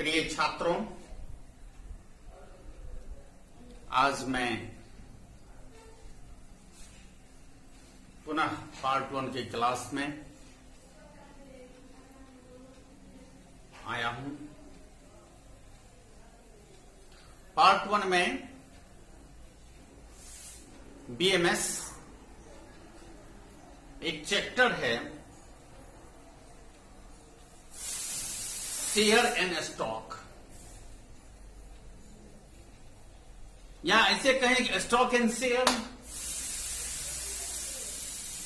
प्रिय छात्रों, आज मैं पुनः पार्ट 1 की क्लास में आया हूं। पार्ट 1 में बीएमएस एक चैप्टर है शेयर एंड स्टॉक, या ऐसे कहें कि स्टॉक एंड शेयर।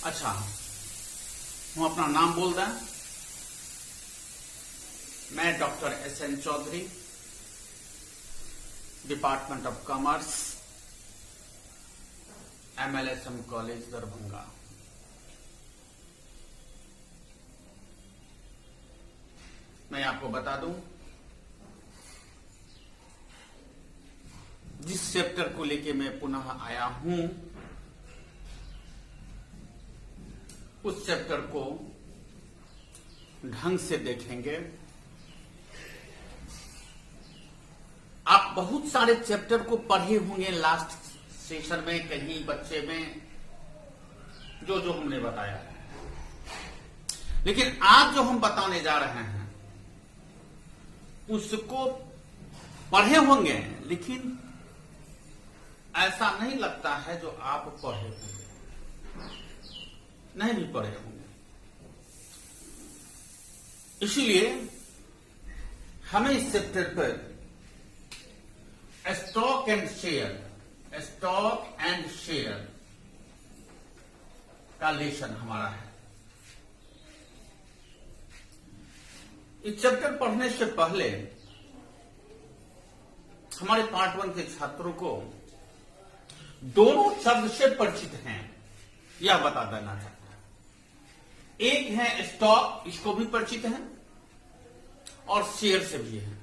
अच्छा, हम अपना नाम बोल रहे हैं। मैं doctor S N. Chaudhary, department of commerce, MLSM college Darbhanga. मैं आपको बता दूं, जिस चैप्टर को लेके मैं पुनः आया हूं, उस चैप्टर को ढंग से देखेंगे। आप बहुत सारे चैप्टर को पढ़े होंगे लास्ट सेशन में, कहीं बच्चे में, जो हमने बताया है, लेकिन आज जो हम बताने जा रहे हैं उसको पढ़े होंगे, लेकिन ऐसा नहीं लगता है जो आप पढ़े होंगे, नहीं भी पढ़े होंगे। इसलिए हमें इस चैप्टर पर स्टॉक एंड शेयर का लेसन हमारा है। इस चैप्टर पढ़ने से पहले हमारे पार्ट 1 के छात्रों को दोनों शब्द से परिचित हैं, यह बता देना चाहता हूं। एक है स्टॉक, इसको भी परिचित है, और शेयर से भी है।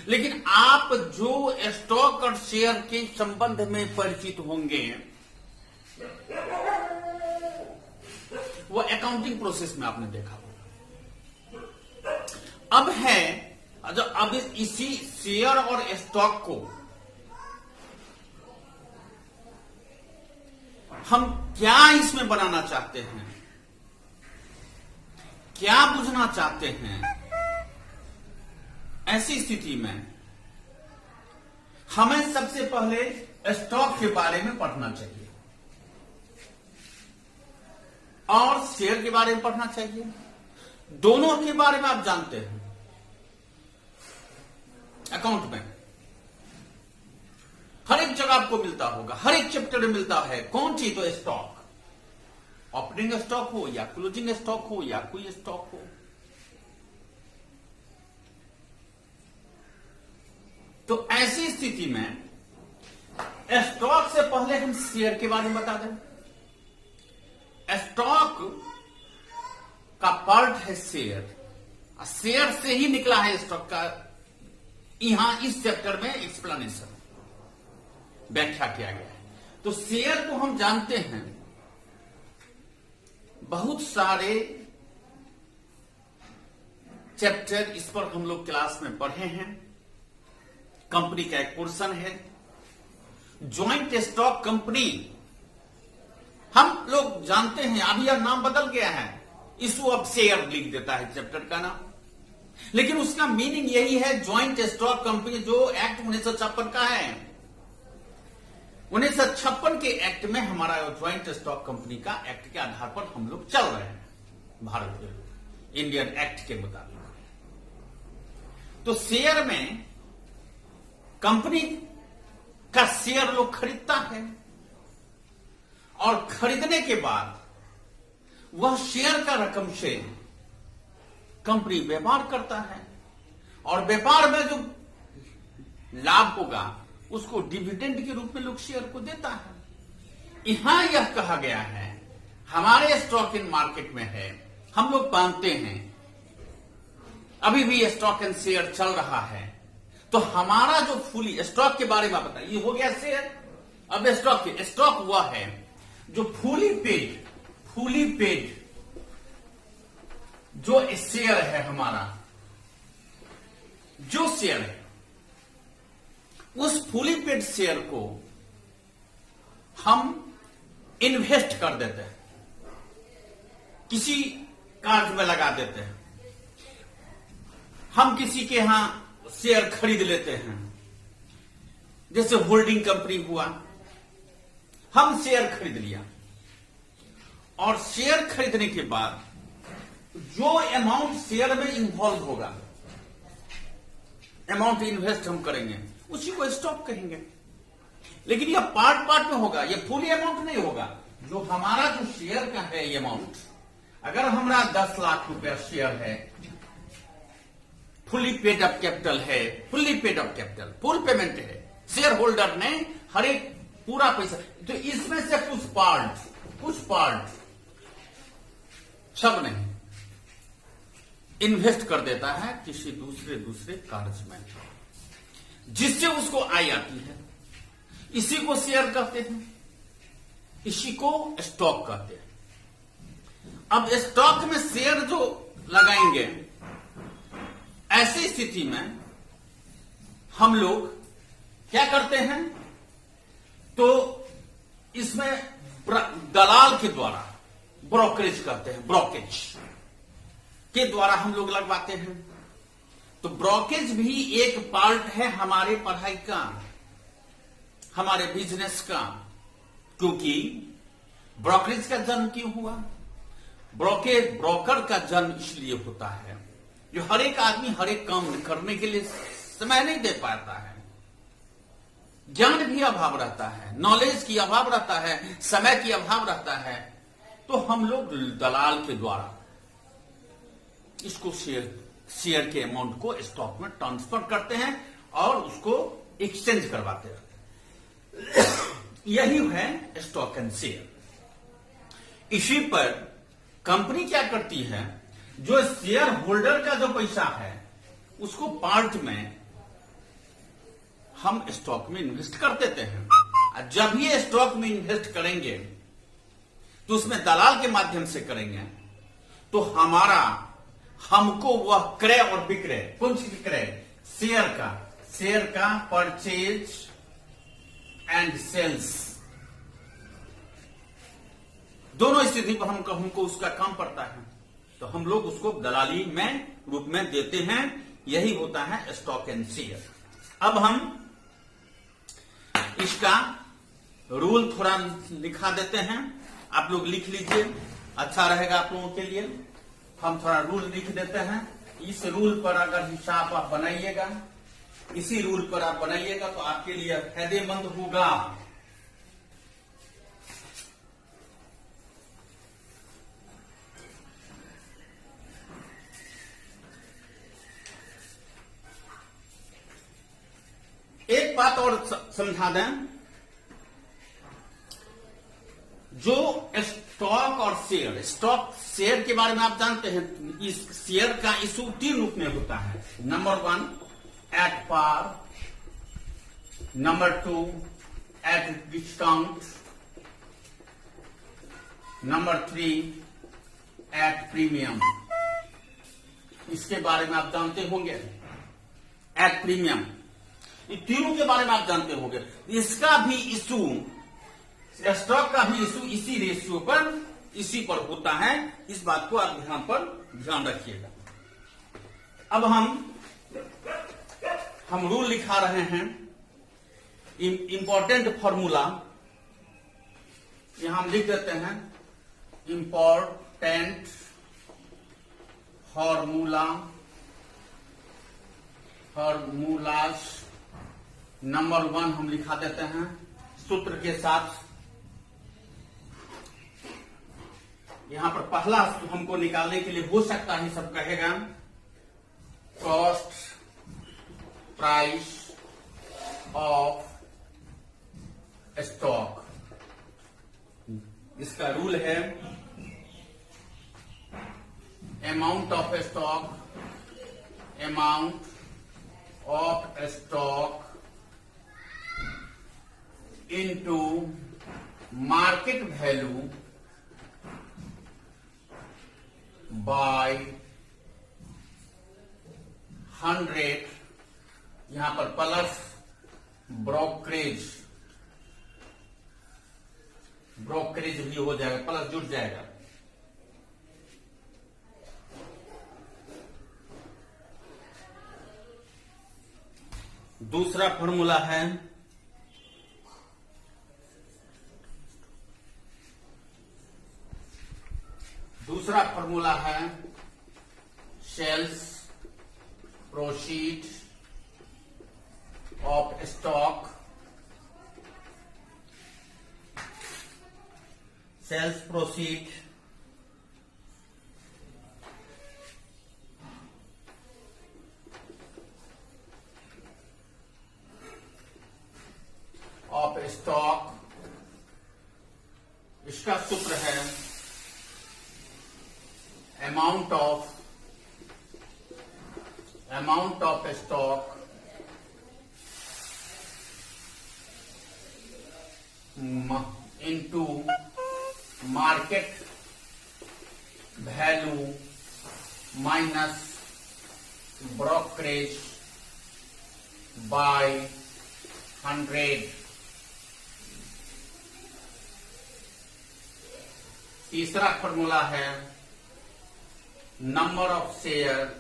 लेकिन आप जो स्टॉक और शेयर के संबंध में परिचित होंगे वो अकाउंटिंग प्रोसेस में आपने देखा होगा। अब है जो अब इसी शेयर और स्टॉक को हम क्या इसमें बनाना चाहते हैं, क्या बुझना चाहते हैं। ऐसी स्थिति में हमें सबसे पहले स्टॉक के बारे में पढ़ना चाहिए और शेयर के बारे में पढ़ना चाहिए। दोनों के बारे में आप जानते हैं, अकाउंट में हर एक जगह आपको मिलता होगा, हर एक चैप्टर में मिलता है। कौन सी? तो स्टॉक, ओपनिंग स्टॉक हो या क्लोजिंग स्टॉक हो या कोई स्टॉक हो। तो ऐसी स्थिति में स्टॉक से पहले हम शेयर के बारे में बता दें। स्टॉक का पार्ट है शेयर, शेयर से ही निकला है स्टॉक का। यहां इस चैप्टर में एक्सप्लेनेशन, व्याख्या किया गया है। तो शेयर को हम जानते हैं, बहुत सारे चैप्टर इस पर हम लोग क्लास में पढ़े हैं। कंपनी का एक पोर्शन है ज्वाइंट स्टॉक कंपनी, हम लोग जानते हैं। अभी यह नाम बदल गया है, इशू ऑफ शेयर लिख देता है चैप्टर का नाम, लेकिन उसका मीनिंग यही है, ज्वाइंट स्टॉक कंपनी, जो एक्ट 1956 का है। 1956 के एक्ट में हमारा ज्वाइंट स्टॉक कंपनी का एक्ट के आधार पर हम लोग चल रहे हैं, भारत के इंडियन एक्ट के मुताबिक। तो शेयर में कंपनी का शेयर लोग खरीदता है, और खरीदने के बाद वह शेयर का रकम से कंपनी व्यापार करता है, और व्यापार में जो लाभ होगा उसको डिविडेंड के रूप में लोग शेयर को देता है। यहां यह कहा गया है, हमारे स्टॉक इन मार्केट में है, हम लोग मानते हैं अभी भी स्टॉक एंड शेयर चल रहा है। तो हमारा जो फुली स्टॉक के बारे में बताइए, ये हो गया शेयर। अब स्टॉक हुआ है जो फुली पेड जो शेयर है हमारा, जो शेयर है उस फुली पेड शेयर को हम इन्वेस्ट कर देते हैं, किसी कार्ड में लगा देते हैं, हम किसी के यहां शेयर खरीद लेते हैं, जैसे होल्डिंग कंपनी हुआ, हम शेयर खरीद लिया और शेयर खरीदने के बाद जो अमाउंट शेयर में इन्वॉल्व होगा, अमाउंट इन्वेस्ट हम करेंगे, उसी को स्टॉक कहेंगे। लेकिन यह पार्ट पार्ट में होगा, यह फुली अमाउंट नहीं होगा। जो हमारा जो शेयर का है ये अमाउंट, अगर हमारा 10 लाख रुपया शेयर है, फुली पेड अप कैपिटल है, fully paid up capital, full payment है, शेयर होल्डर ने हर एक पूरा पैसा, तो इसमें से कुछ पार्ट सब नहीं इन्वेस्ट कर देता है किसी दूसरे कार्य में, जिससे उसको आय आती है। इसी को शेयर कहते हैं, इसी को स्टॉक कहते हैं। अब स्टॉक में शेयर जो लगाएंगे, ऐसी स्थिति में हम लोग क्या करते हैं, तो इसमें दलाल के द्वारा, ब्रोकरेज करते हैं, ब्रोकरेज के द्वारा हम लोग लगवाते हैं। तो ब्रोकरेज भी एक पार्ट है हमारे पढ़ाई का, हमारे बिजनेस का। क्योंकि ब्रोकरेज का जन्म क्यों हुआ? ब्रोकर का जन्म इसलिए होता है जो हर एक आदमी हर एक काम करने के लिए समय नहीं दे पाता है, ज्ञान भी अभाव रहता है, नॉलेज की अभाव रहता है, समय की अभाव रहता है। तो हम लोग दलाल के द्वारा इसको शेयर के अमाउंट को स्टॉक में ट्रांसफर करते हैं और उसको एक्सचेंज करवाते रहते हैं। यही है स्टॉक एंड शेयर। इसी पर कंपनी क्या करती है, जो शेयर होल्डर का जो पैसा है उसको पार्ट में हम स्टॉक में इन्वेस्ट कर देते हैं। जब ये स्टॉक में इन्वेस्ट करेंगे तो उसमें दलाल के माध्यम से करेंगे, तो हमको वह क्रय और विक्रय, कौन सी विक्रय? शेयर का परचेज एंड सेल्स, दोनों स्थिति पर हमको उसका काम पड़ता है। तो हम लोग उसको दलाली में रूप में देते हैं। यही होता है स्टॉक एंड शेयर। अब हम इसका रूल थोड़ा लिखा देते हैं, आप लोग लिख लीजिए, अच्छा रहेगा आप लोगों के लिए। हम थोड़ा रूल लिख देते हैं। इस रूल पर अगर हिसाब आप बनाइएगा, इसी रूल पर आप बनाइएगा तो आपके लिए फायदेमंद होगा। एक बात और समझा दें, जो स्टॉक और शेयर के बारे में आप जानते हैं, इस शेयर का इशू 3 रूप में होता है। Number 1 at par, number 2 at discount, number 3 at premium. इसके बारे में आप जानते होंगे, एट प्रीमियम, ये तीनों के बारे में आप जानते होंगे। इसका भी इशू, स्टॉक का भी इशू इसी रेशियो पर, इसी पर होता है। इस बात को आप ध्यान रखिएगा। अब हम रूल लिखा रहे हैं। इंपॉर्टेंट फॉर्मूला यहां हम लिख देते हैं, इंपॉर्टेंट फॉर्मूलास। नंबर 1 हम लिखा देते हैं सूत्र के साथ। यहां पर पहला हमको निकालने के लिए हो सकता है सब कहेगा कॉस्ट प्राइस ऑफ स्टॉक। इसका रूल है amount of stock into market value by 100 यहां पर प्लस ब्रोकरेज, ब्रोकरेज भी हो जाएगा, प्लस जुड़ जाएगा। दूसरा फॉर्मूला है sales proceed of stock, sales proceed of stock. इसका सूत्र है amount of stock into market value minus brokerage by 100। तीसरा फॉर्मूला है नंबर ऑफ शेयर्स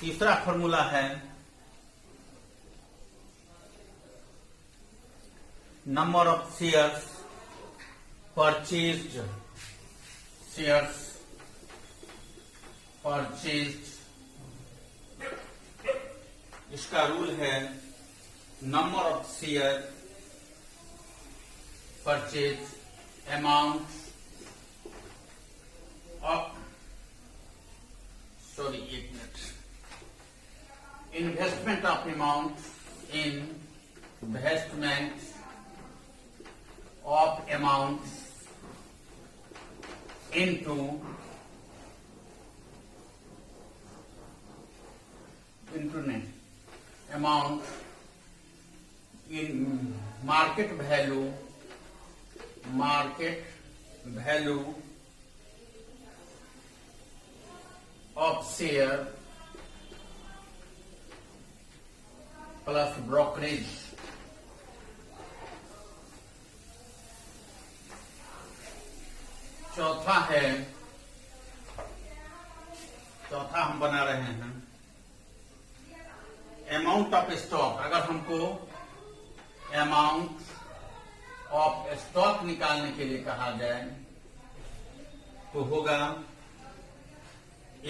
तीसरा फॉर्मूला है नंबर ऑफ शेयर्स परचेज्ड, इसका रूल है number of share purchase amount of investment of amount into amount in market value of share plus brokerage। चौथा हम बना रहे हैं अमाउंट ऑफ स्टॉक। अगर हमको अमाउंट ऑफ स्टॉक निकालने के लिए कहा जाए तो होगा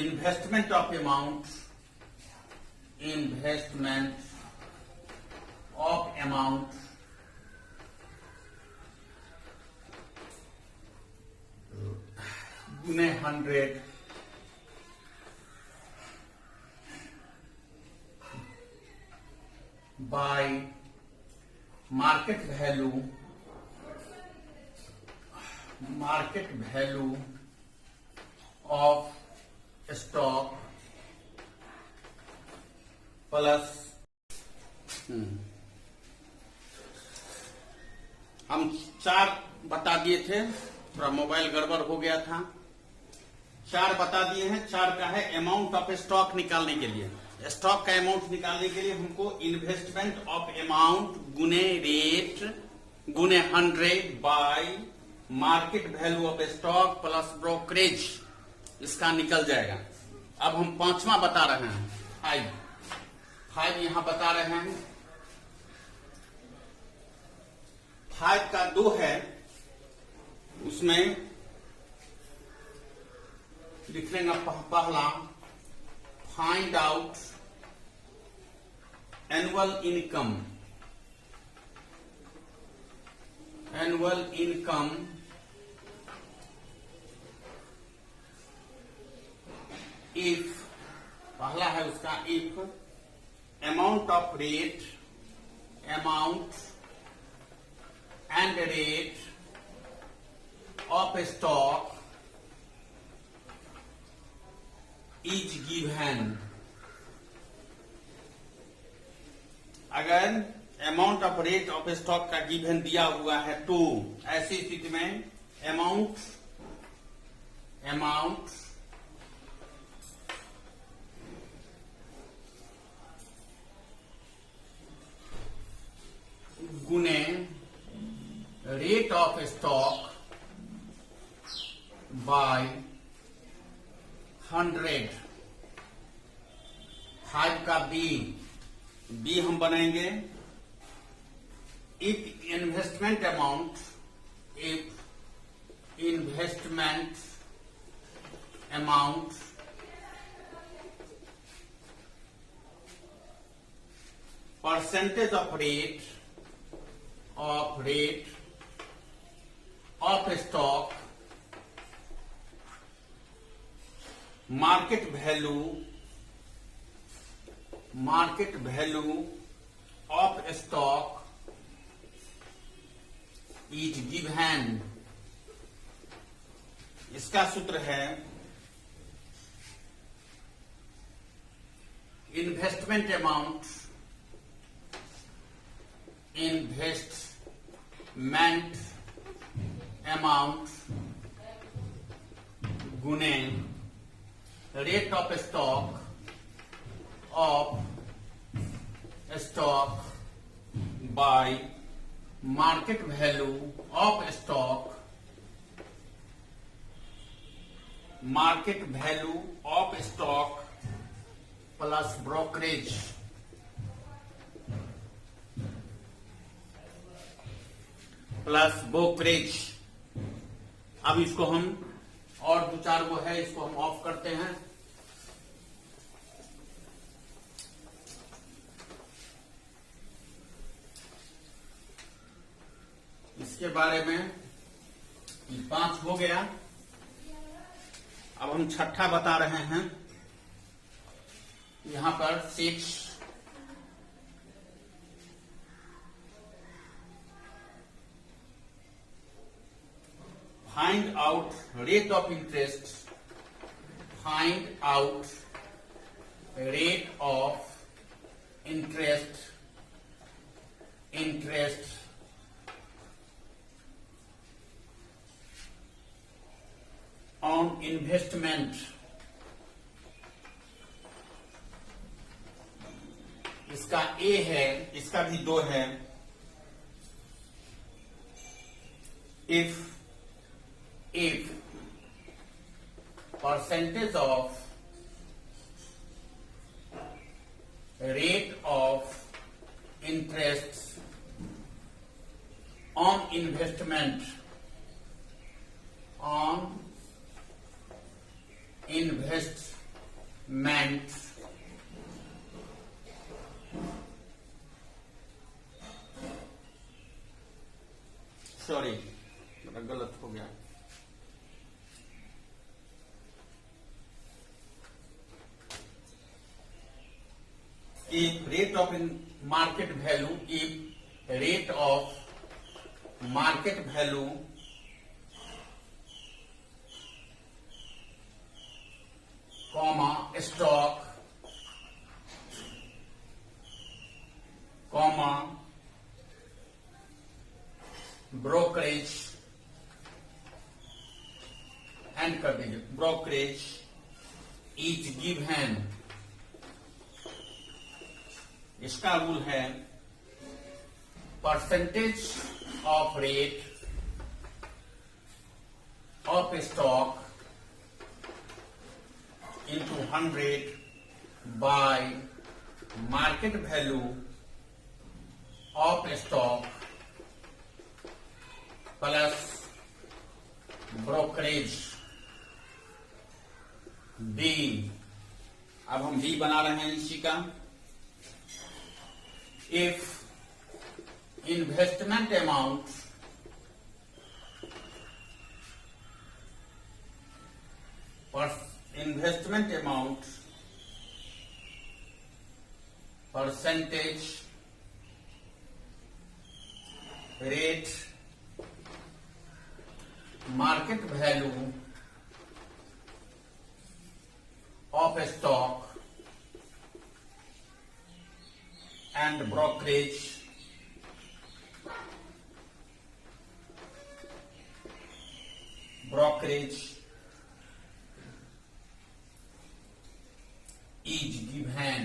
इन्वेस्टमेंट ऑफ अमाउंट गुने 100 by market value of stock plus हम 4 बता दिए थे, थोड़ा मोबाइल गड़बड़ हो गया था। 4 बता दिए हैं। 4 का है अमाउंट ऑफ स्टॉक निकालने के लिए, स्टॉक का अमाउंट निकालने के लिए हमको इन्वेस्टमेंट ऑफ अमाउंट गुने रेट गुने 100 bye market value of stock plus brokerage, इसका निकल जाएगा। अब हम 5वां बता रहे हैं, 5 यहां बता रहे हैं। 5 का 2 है, उसमें लिख लेंगे पहला find out annual income if, पहला है उसका if amount and rate of stock is given. अगर amount of rate of stock का गिवन दिया हुआ है तो ऐसी स्थिति में अमाउंट गुने रेट ऑफ स्टॉक बाय 100। 5 का बी हम बनाएंगे if investment amount percentage of rate of stock market value of stock is given. इसका सूत्र है इन्वेस्टमेंट अमाउंट गुने rate of stock bye market value of stock plus brokerage. अब इसको हम और 2-4 वो है, इसको हम ऑफ करते हैं। इसके बारे में 5 हो गया। अब हम छठा बता रहे हैं। यहां पर 6 find out rate of interest on investment. इसका ए है, इसका भी 2 है। If percentage of rate of interest on investment sorry मेरा गलत हो गया। If rate of market value comma stock comma brokerage and कर दीजिए ब्रोकरेज इज गिवन। इसका रूल है percentage of rate of stock into 100 by market value of stock plus brokerage B। अब हम B बना रहे हैं इसी का। If investment amount percentage rate market value of stock and brokerage brokerage is given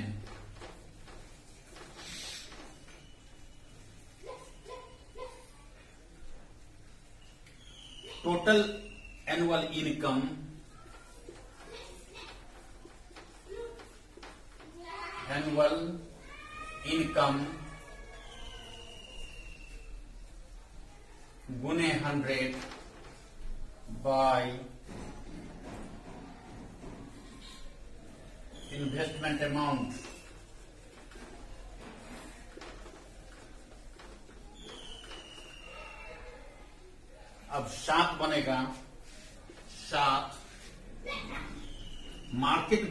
total annual income गुने 100 by investment amount अब 7 बनेगा 7 market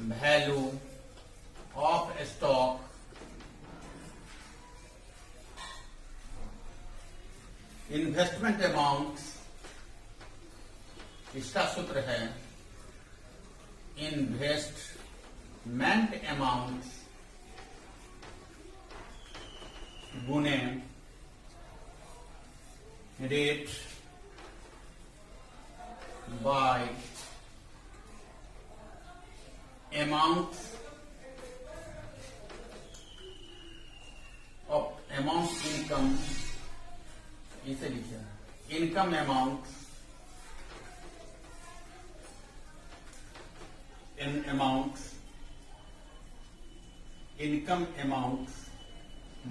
value of stock investment amount, इसका सूत्र है इन्वेस्टमेंट अमाउंट गुने रेट बाय अमाउंट इनकम, इसे लिखिए income amount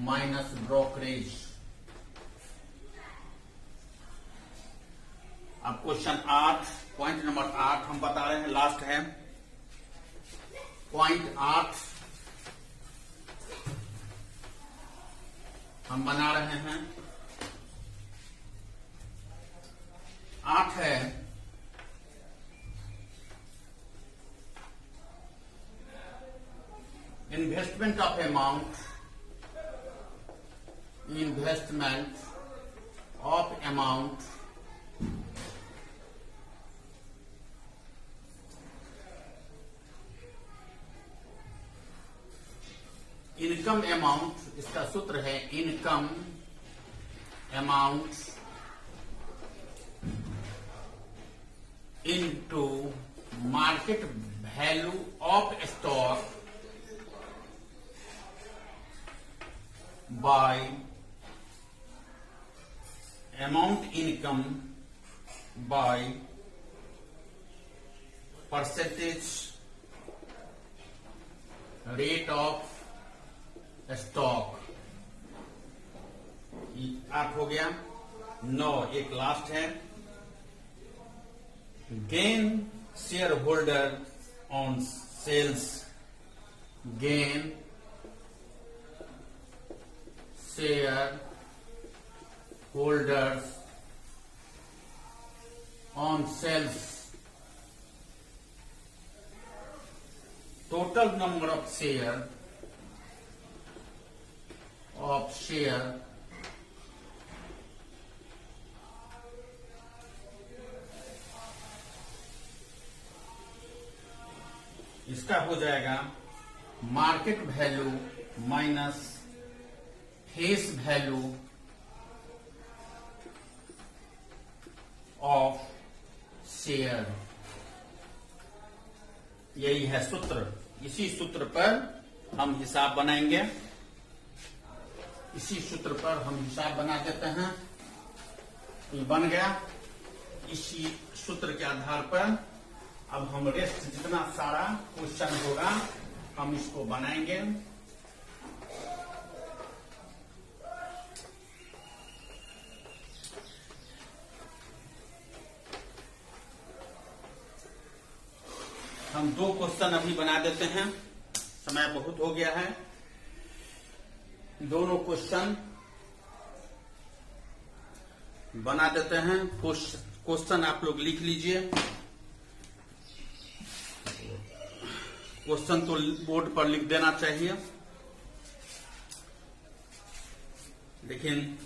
minus brokerage. अब क्वेश्चन 8 पॉइंट नंबर 8 हम बता रहे हैं, लास्ट है पॉइंट 8 हम बना रहे हैं। 8 है investment of amount income amount, इसका सूत्र है income amount into market value of stock by amount income by percentage rate of stock. 8 हो गया। 9 एक लास्ट है, gain share holder on sales, gain share holders on sales, total number of share इसका हो जाएगा market value minus face value of share. यही है सूत्र। इसी सूत्र पर हम हिसाब बनाएंगे। इसी सूत्र पर हम हिसाब बना देते हैं। ये बन गया। इसी सूत्र के आधार पर अब हम रेस्ट जितना सारा क्वेश्चन होगा हम इसको बनाएंगे। हम 2 क्वेश्चन अभी बना देते हैं, समय बहुत हो गया है। दोनों क्वेश्चन बना देते हैं। क्वेश्चन आप लोग लिख लीजिए। क्वेश्चन तो बोर्ड पर लिख देना चाहिए, लेकिन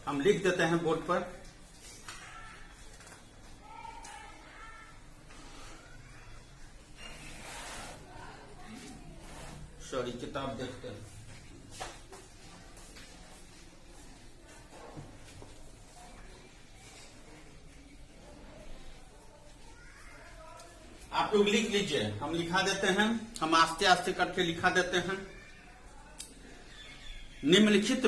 हम लिख देते हैं बोर्ड पर। सॉरी, किताब देखते हैं। आप लोग लिख लीजिए, हम लिखा देते हैं, हम आस्ते आस्ते करके लिखा देते हैं। निम्नलिखित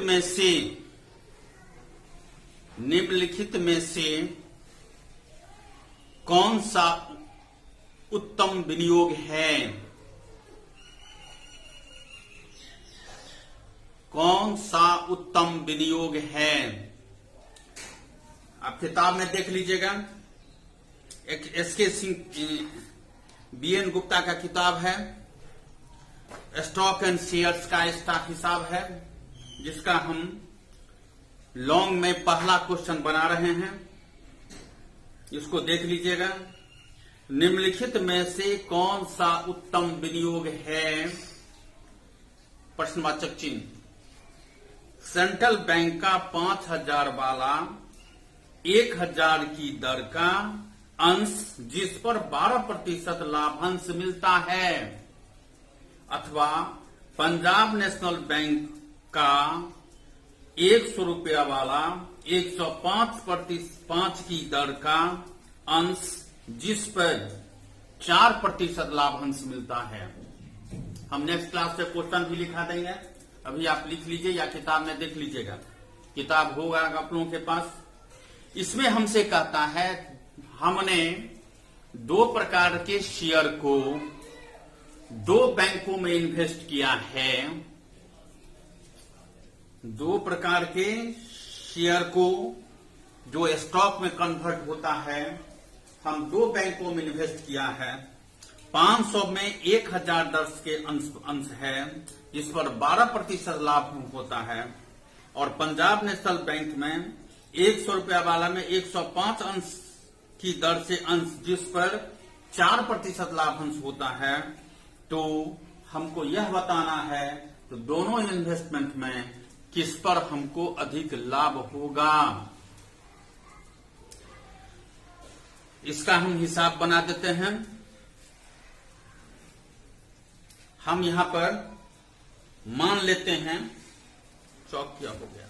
में से कौन सा उत्तम विनियोग है? कौन सा उत्तम विनियोग है? आप किताब में देख लीजिएगा, एक एसके सिंह बीएन गुप्ता का किताब है, स्टॉक एंड शेयर्स का स्टॉक हिसाब है, जिसका हम लॉन्ग में पहला क्वेश्चन बना रहे हैं। इसको देख लीजिएगा। निम्नलिखित में से कौन सा उत्तम विनियोग है? प्रश्नवाचक चिन्ह। सेंट्रल बैंक का 5,000 वाला 1,000 की दर का अंश जिस पर 12% लाभांश मिलता है, अथवा पंजाब नेशनल बैंक का 100 रुपया वाला 105% की दर का अंश जिस पर 4% लाभांश मिलता है। हम नेक्स्ट क्लास से क्वेश्चन भी लिखा देंगे, अभी आप लिख लीजिए या किताब में देख लीजिएगा, किताब होगा आप लोगों के पास। इसमें हमसे कहता है, हमने 2 प्रकार के शेयर को 2 बैंकों में इन्वेस्ट किया है। 2 प्रकार के शेयर को जो स्टॉक में कन्वर्ट होता है, हम 2 बैंकों में इन्वेस्ट किया है। 500 में 1,000 दर के अंश है, जिस पर 12% लाभ होता है, और पंजाब नेशनल बैंक में 100 रुपया वाला में 105 अंश की दर से अंश जिस पर 4% लाभांश होता है। तो हमको यह बताना है तो दोनों इन्वेस्टमेंट में किस पर हमको अधिक लाभ होगा। इसका हम हिसाब बना देते हैं। हम यहां पर मान लेते हैं, चौक क्या हो गया,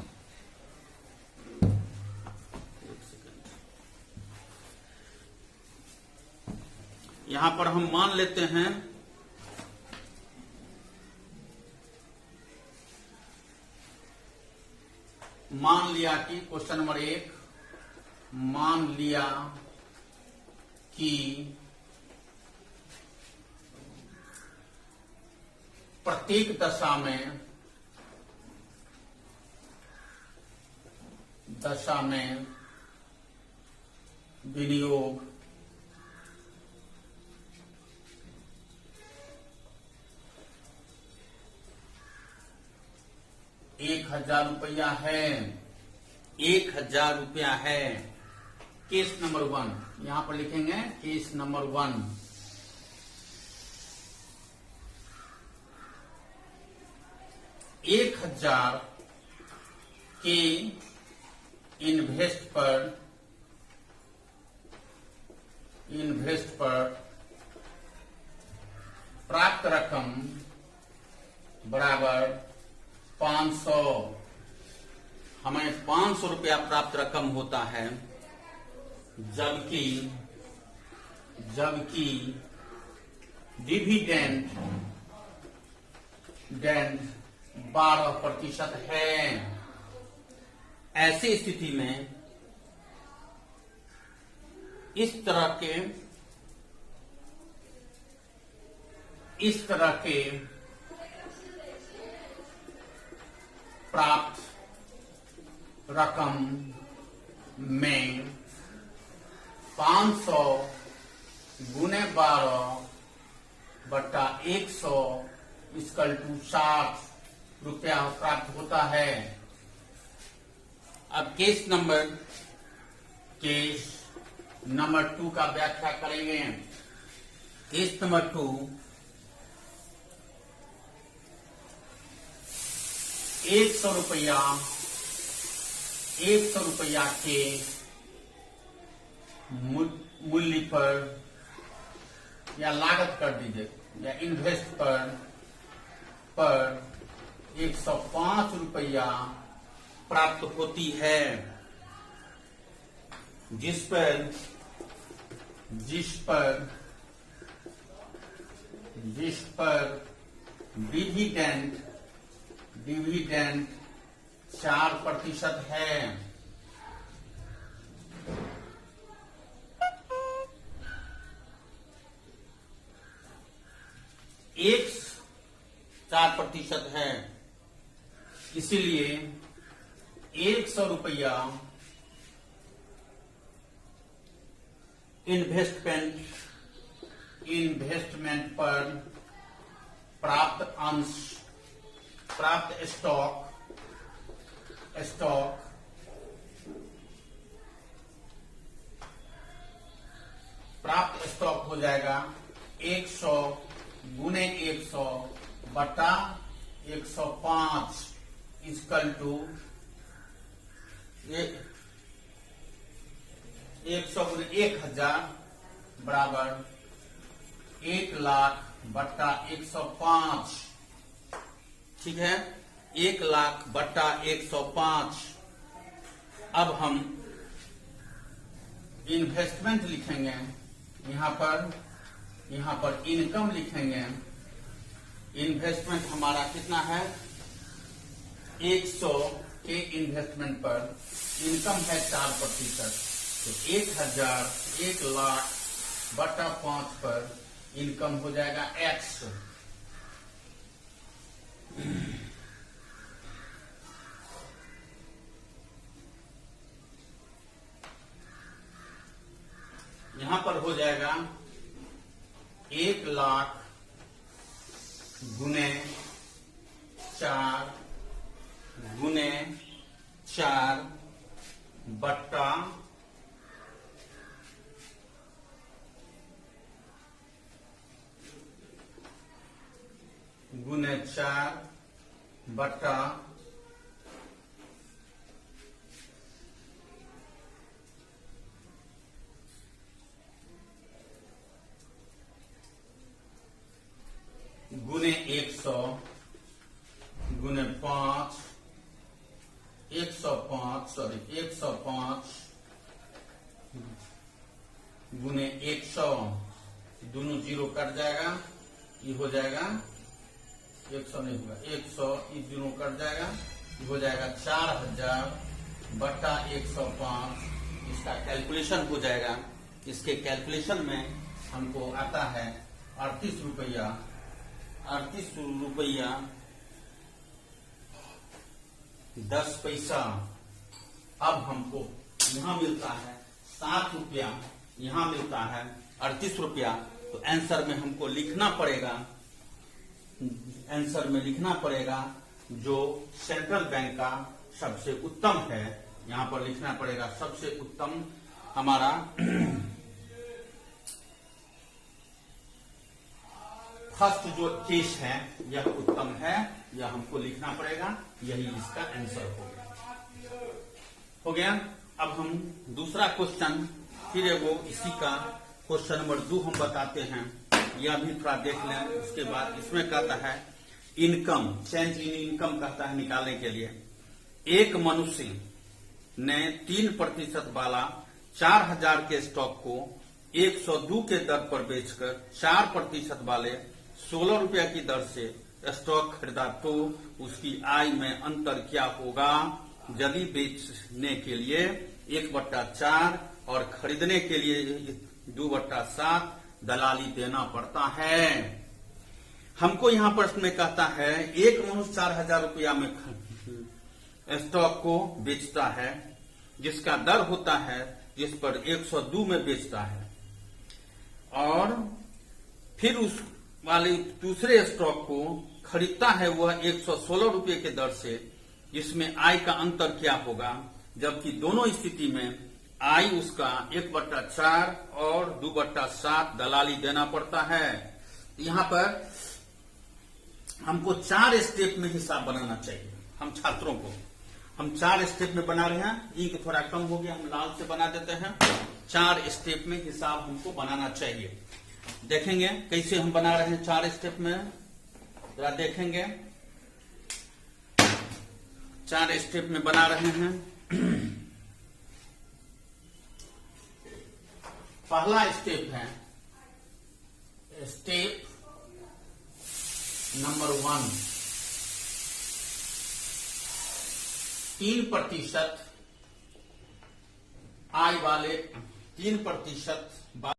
यहां पर हम मान लेते हैं मान लिया कि क्वेश्चन नंबर 1, मान लिया कि प्रत्येक दशा में विनियोग 1,000 रुपया है। 1,000 रुपया है। केस नंबर 1 यहां पर लिखेंगे, केस नंबर 1। $1,000 के इन्वेस्ट पर प्राप्त रकम बराबर 500। हमें 500 रुपया प्राप्त रकम होता है, जबकि डिविडेंड 12% है। ऐसी स्थिति में इस तरह के प्राप्त रकम में 500 गुने 12/100 = 60 रुपया प्राप्त होता है। अब केस नंबर 2 का व्याख्या करेंगे। केस नंबर 2, 100 रुपया के मूल्य पर या लागत कर दीजिए या इन्वेस्ट पर पर 105 रुपया प्राप्त होती है, जिस पर डिविडेंड 4% है। एक 4% है, इसीलिए 100 रुपया इन्वेस्टमेंट पर प्राप्त स्टॉक हो जाएगा 100 गुने 100 बटा 105 इक्वल टू 100 गुने 1000 बराबर 1,00,000 बट्टा 105। ठीक है, 1,00,000 बट्टा 105। अब हम इन्वेस्टमेंट लिखेंगे, यहां पर इनकम लिखेंगे। इन्वेस्टमेंट हमारा कितना है, 100 के इन्वेस्टमेंट पर इनकम है 4%, तो 1,000 1,00,000 बटा 5 पर इनकम हो जाएगा X। यहां पर हो जाएगा 1,00,000 गुने 4 बट्टा 4 बट्टा 100 गुने 5 105 गुने 100, दोनों जीरो कट जाएगा, ये हो जाएगा 100 नहीं होगा 100, ये दोनों कट जाएगा, ये हो जाएगा 4,000 बटा 105। इसका कैलकुलेशन हो जाएगा। इसके कैलकुलेशन में हमको आता है 38 रुपया 10 पैसा। अब हमको यहां मिलता है 7 रुपया, यहां मिलता है 38 रुपया। तो आंसर में हमको लिखना पड़ेगा जो सेंट्रल बैंक का सबसे उत्तम है। यहां पर लिखना पड़ेगा सबसे उत्तम हमारा फर्स्ट जो केस है यह उत्तम है, यह हमको लिखना पड़ेगा। यही इसका आंसर हो गया। अब हम दूसरा क्वेश्चन फिर वो इसी का क्वेश्चन नंबर 2 हम बताते हैं, यह भी थोड़ा देख लें। उसके बाद इसमें कहता है इनकम, चेंज इन इनकम कहता है निकालने के लिए। एक मनुष्य ने 3% वाला 4,000 के स्टॉक को 102 के दर पर बेचकर 4% वाले 16 रुपया की दर से स्टॉक खरीदा, तो उसकी आय में अंतर क्या होगा? यदि बेचने के लिए 1/4 और खरीदने के लिए 2/7 दलाली देना पड़ता है। हमको यहाँ प्रश्न में कहता है एक मनुष्य 4,000 रुपया में स्टॉक को बेचता है, जिसका दर होता है जिस पर 102 में बेचता है, और फिर उस वाले दूसरे स्टॉक को खरीदता है वह 116 रुपये के दर से, जिसमें आय का अंतर क्या होगा? जबकि दोनों स्थिति में आय उसका 1/4 और 2/7 दलाली देना पड़ता है। यहाँ पर हमको 4 स्टेप में हिसाब बनाना चाहिए। हम छात्रों को हम 4 स्टेप में बना रहे हैं, इंक थोड़ा कम हो गया, हम लाल से बना देते हैं। 4 स्टेप में हिसाब हमको बनाना चाहिए। देखेंगे कैसे हम बना रहे हैं 4 स्टेप में, जरा देखेंगे। 4 स्टेप में बना रहे हैं। पहला स्टेप है स्टेप नंबर 1, 3% आय वाले 3%